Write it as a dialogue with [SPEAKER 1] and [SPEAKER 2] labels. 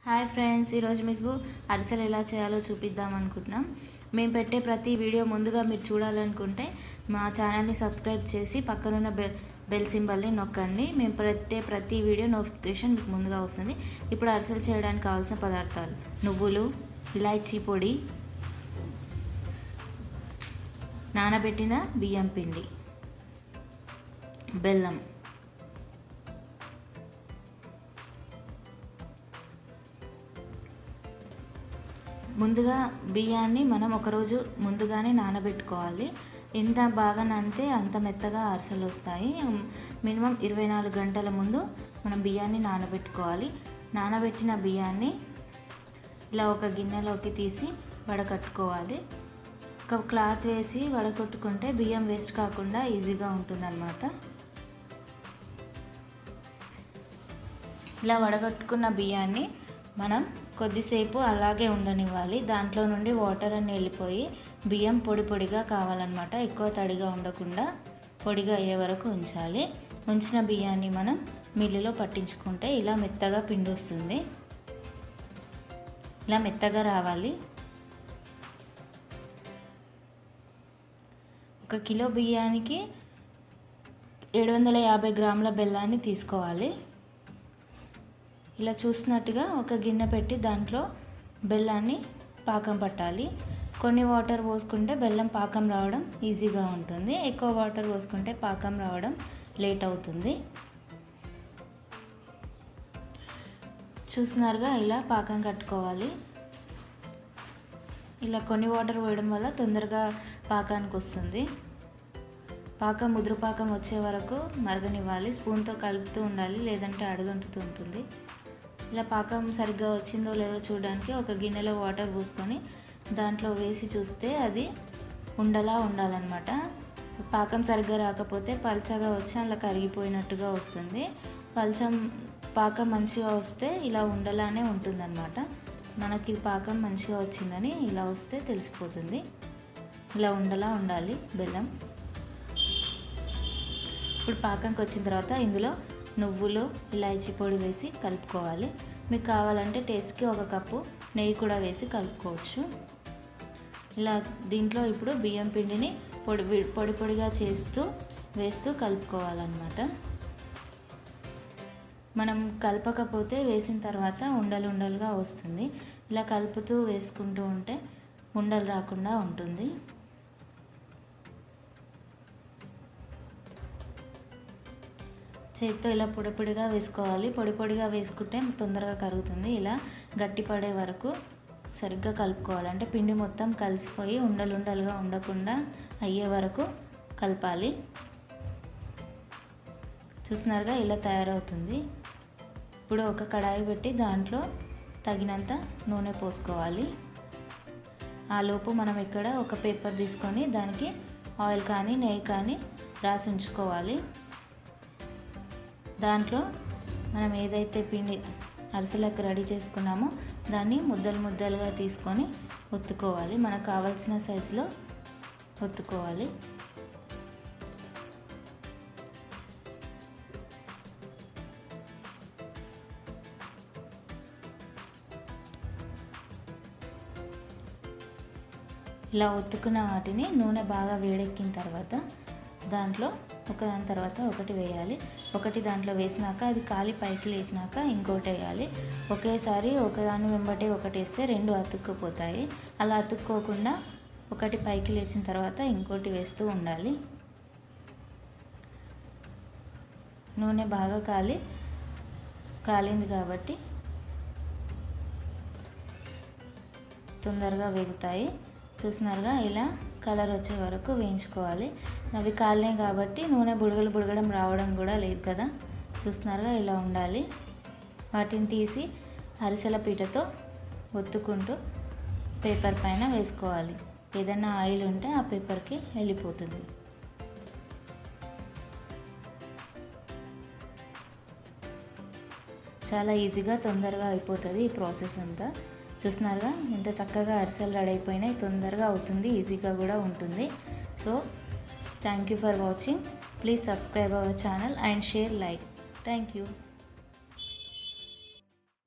[SPEAKER 1] Hi friends, ఈరోజు మీకు అరిసెలు ఎలా చేయాలో చూపిద్దాం అనుకుంటున్నాం. మేము పెట్టే ప్రతి వీడియో ముందుగా మీరు చూడాలనుకుంటే మా ఛానల్ని సబ్స్క్రైబ్ చేసి పక్కనున్న బెల్ సింబల్ని నొక్కండి. మేము పెట్టే ప్రతి వీడియో నోటిఫికేషన్ మీకు ముందుగా వస్తుంది. ఇప్పుడు అరిసెలు చేయడానికి కావాల్సిన పదార్థాలు: నువ్వులు, ఇలాచీ పొడి, నానబెట్టిన బియ్యం పిండి, బెల్లం. ముందుగా బియ్యాన్ని మనం ఒకరోజు ముందుగానే నానబెట్టుకోవాలి. ఎంత బాగా నానితే అంత మెత్తగా అరిసెలు వస్తాయి. మినిమం 24 గంటల ముందు మనం బియ్యాన్ని నానబెట్టుకోవాలి. నానబెట్టిన బియ్యాన్ని ఇలా ఒక గిన్నెలోకి తీసి వడకట్టుకోవాలి. ఒక క్లాత్ వేసి వడకట్టుకుంటే బియ్యం వేస్ట్ కాకుండా ఈజీగా ఉంటుందన్నమాట. ఇలా వడగట్టుకున్న బియ్యాన్ని మనం కొద్దిసేపు అలాగే ఉండనివ్వాలి. దాంట్లో నుండి వాటర్ అన్ని వెళ్ళిపోయి బియ్యం పొడి పొడిగా కావాలన్నమాట. ఎక్కువ తడిగా ఉండకుండా పొడిగా అయ్యే వరకు ఉంచాలి. ఉంచిన బియ్యాన్ని మనం మిల్లులో పట్టించుకుంటే ఇలా మెత్తగా పిండి వస్తుంది. ఇలా మెత్తగా రావాలి. 1 కిలో బియ్యానికి 750 గ్రాముల బెల్లాన్ని తీసుకోవాలి. ఇలా చూసినట్టుగా ఒక గిన్నె పెట్టి దాంట్లో బెల్లాన్ని పాకం పట్టాలి. కొన్ని వాటర్ పోసుకుంటే బెల్లం పాకం రావడం ఈజీగా ఉంటుంది. ఎక్కువ వాటర్ పోసుకుంటే పాకం రావడం లేట్ అవుతుంది. చూస్తున్నారుగా, ఇలా పాకం కట్టుకోవాలి. ఇలా కొన్ని వాటర్ పోయడం వల్ల తొందరగా పాకానికి వస్తుంది. పాకం ముదురు పాకం వచ్చే వరకు మరగనివ్వాలి. స్పూన్తో కలుపుతూ ఉండాలి, లేదంటే అడుగంటుతూ ఉంటుంది. ఇలా పాకం సరిగ్గా వచ్చిందో లేదో చూడడానికి ఒక గిన్నెలో వాటర్ పోసుకొని దాంట్లో వేసి చూస్తే అది ఉండలా ఉండాలన్నమాట. పాకం సరిగ్గా రాకపోతే పల్చగా వచ్చి అలా కరిగిపోయినట్టుగా వస్తుంది. పాకం మంచిగా వస్తే ఇలా ఉండలానే ఉంటుందన్నమాట. మనకి పాకం మంచిగా వచ్చిందని ఇలా వస్తే తెలిసిపోతుంది. ఇలా ఉండలా ఉండాలి బెల్లం. ఇప్పుడు పాకంకి వచ్చిన తర్వాత ఇందులో నువ్వులు, ఇలాచీ పొడి వేసి కలుపుకోవాలి. మీకు కావాలంటే టేస్ట్కి 1 కప్పు నెయ్యి కూడా వేసి కలుపుకోవచ్చు. ఇలా దీంట్లో ఇప్పుడు బియ్యం పిండిని పొడి పొడిగా వేస్తూ కలుపుకోవాలన్నమాట. మనం కలపకపోతే వేసిన తర్వాత ఉండలు ఉండలుగా వస్తుంది. ఇలా కలుపుతూ వేసుకుంటూ ఉంటే ఉండలు రాకుండా ఉంటుంది. చేతితో ఇలా పొడి పొడిగా వేసుకోవాలి. పొడి పొడిగా వేసుకుంటే తొందరగా కరుగుతుంది. ఇలా గట్టిపడే వరకు సరిగ్గా కలుపుకోవాలి. అంటే పిండి మొత్తం కలిసిపోయి ఉండలుగా ఉండకుండా అయ్యే వరకు కలపాలి. చూస్తున్నారుగా, ఇలా తయారవుతుంది. ఇప్పుడు ఒక కడాయి పెట్టి దాంట్లో తగినంత నూనె పోసుకోవాలి. ఆ లోపు మనం ఇక్కడ ఒక పేపర్ తీసుకొని దానికి ఆయిల్ కానీ నెయ్యి కానీ రాసి ఉంచుకోవాలి. దాంట్లో మనం ఏదైతే పిండి అరిసెలకు రెడీ చేసుకున్నామో దాన్ని ముద్దలుగా తీసుకొని ఒత్తుకోవాలి. మనకు కావాల్సిన సైజులో ఒత్తుకోవాలి. ఇలా ఒత్తుకున్న వాటిని నూనె బాగా వేడెక్కిన తర్వాత దాంట్లో ఒకదాని తర్వాత ఒకటి వేయాలి. ఒకటి దాంట్లో వేసినాక అది కాలి పైకి లేచినాక ఇంకోటి వేయాలి. ఒకేసారి ఒకదాని వెంబటే ఒకటి వేస్తే 2 అతుక్కుపోతాయి. అలా అతుక్కోకుండా ఒకటి పైకి లేచిన తర్వాత ఇంకోటి వేస్తూ ఉండాలి. నూనె బాగా కాలింది కాబట్టి తొందరగా వేగుతాయి. చూస్తున్నారుగా, ఇలా కలర్ వచ్చే వరకు వేయించుకోవాలి. అవి కాలినాయి కాబట్టి నూనె బుడగడం రావడం కూడా లేదు కదా. చూస్తున్నారుగా, ఇలా ఉండాలి. వాటిని తీసి అరిసెల పీటతో ఒత్తుకుంటూ పేపర్ పైన వేసుకోవాలి. ఏదైనా ఆయిల్ ఉంటే ఆ పేపర్కి వెళ్ళిపోతుంది. చాలా ఈజీగా తొందరగా అయిపోతుంది ఈ ప్రాసెస్ అంతా. చూస్తున్నారుగా, ఎంత చక్కగా అరిసెలు రెడీ అయిపోయినాయి. తొందరగా అవుతుంది, ఈజీగా కూడా ఉంటుంది. So thank you for watching. Please subscribe our channel and share, like. Thank you.